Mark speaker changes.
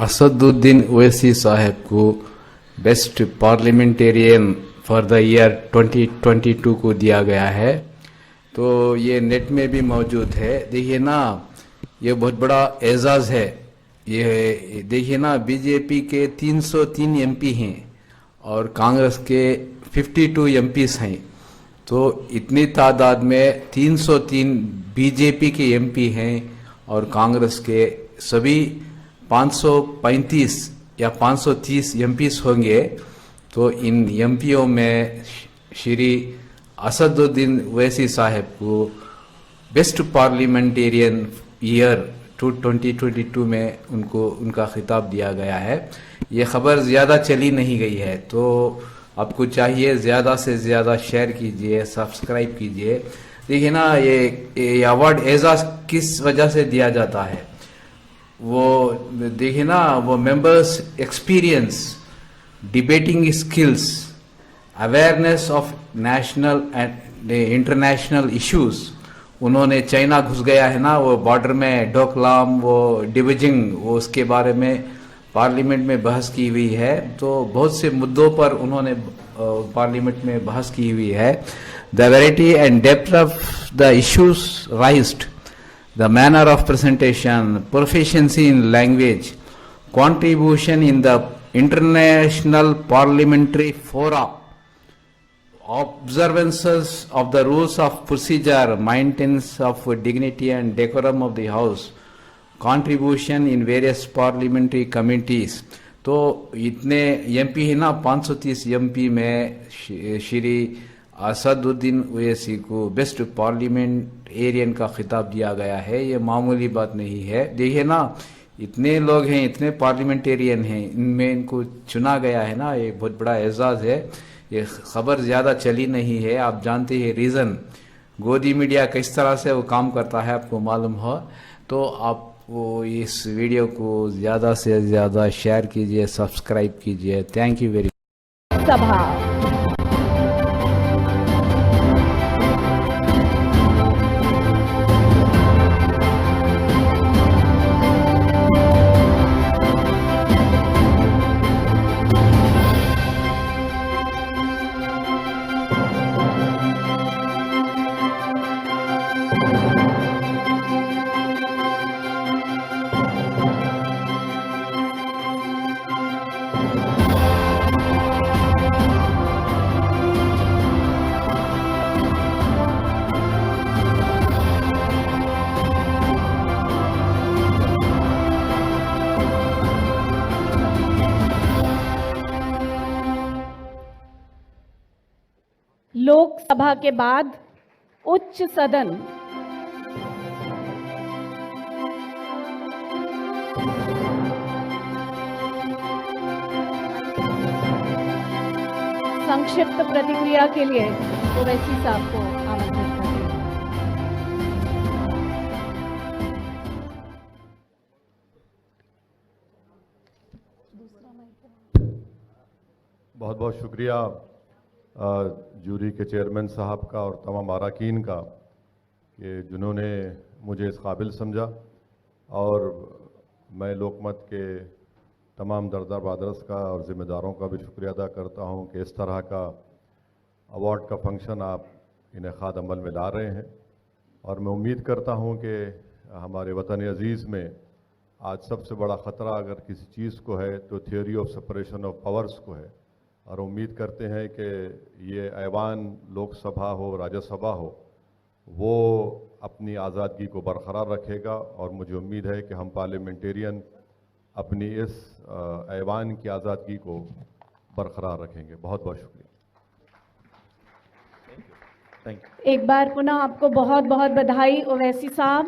Speaker 1: असदुद्दीन ओवैसी साहब को best parliamentarian for the year 2022 को दिया गया है। तो ये नेट में भी मौजूद है। देखिए ना, ये बहुत बड़ा एजाज़ है। ये देखिए ना, बीजेपी के 303 एमपी हैं और कांग्रेस के 52 एमपीस हैं। तो इतनी तादाद में 303 बीजेपी के एमपी हैं और कांग्रेस के सभी 535 या 530 एमपीस होंगे। तो इन एमपीओ में श्री असदुद्दीन ओवैसी साहब को बेस्ट पार्लियामेंटेरियन ईयर 2022 में उनका खिताब दिया गया है। ये खबर ज़्यादा चली नहीं गई है, तो आपको चाहिए ज़्यादा से ज़्यादा शेयर कीजिए, सब्सक्राइब कीजिए। देखिए ना, ये अवार्ड एजाज़ किस वजह से दिया जाता है, वो देखिए ना, वो members experience, debating skills, awareness of national and international issues. उन्होंने चाइना घुस गया है ना, वो बॉर्डर में डोकलाम, वो डिविजिंग, वो उसके बारे में पार्लियामेंट में बहस की हुई है। तो बहुत से मुद्दों पर उन्होंने पार्लियामेंट में बहस की हुई है। The variety and depth of the issues राइज्ड, the manner of presentation, proficiency in language, contribution in the international parliamentary fora, observances of the rules of procedure, maintenance of dignity and decorum of the house, contribution in various parliamentary committees। तो इतने MP है ना, 530 MP में श्री असदुद्दीन ओवैसी को best parliamentarian का खिताब दिया गया है। ये मामूली बात नहीं है। देखिए ना, इतने लोग हैं, इतने पार्लियामेंटेरियन हैं, इनमें इनको चुना गया है ना, ये बहुत बड़ा एजाज़ है। ये खबर ज़्यादा चली नहीं है। आप जानते हैं रीज़न, गोदी मीडिया किस तरह से वो काम करता है, आपको मालूम हो। तो आप वो इस वीडियो को ज़्यादा से ज़्यादा शेयर कीजिए, सब्सक्राइब कीजिए। Thank you very much.
Speaker 2: सभा लोकसभा के बाद उच्च सदन संक्षिप्त प्रतिक्रिया के लिए ओवैसी साहब को आमंत्रित करते हैं।
Speaker 3: बहुत बहुत शुक्रिया जूरी के चेयरमैन साहब का और तमाम अरकान का, कि जिन्होंने मुझे इस काबिल समझा। और मैं लोकमत के तमाम दर्जा बरदर्स का और ज़िम्मेदारों का भी शुक्रिया अदा करता हूं कि इस तरह का अवार्ड का फंक्शन आप इनेकाद अमल में ला रहे हैं। और मैं उम्मीद करता हूं कि हमारे वतन अज़ीज़ में आज सबसे बड़ा ख़तरा अगर किसी चीज़ को है तो theory of separation of powers को है। और उम्मीद करते हैं कि ये ऐवान लोकसभा हो, राज्यसभा हो, वो अपनी आज़ादगी को बरकरार रखेगा। और मुझे उम्मीद है कि हम पार्लियामेंटेरियन अपनी इस ऐवान की आज़ादगी को बरकरार रखेंगे। बहुत बहुत शुक्रिया।
Speaker 2: एक बार पुनः आपको बहुत बहुत बधाई ओवैसी साहब।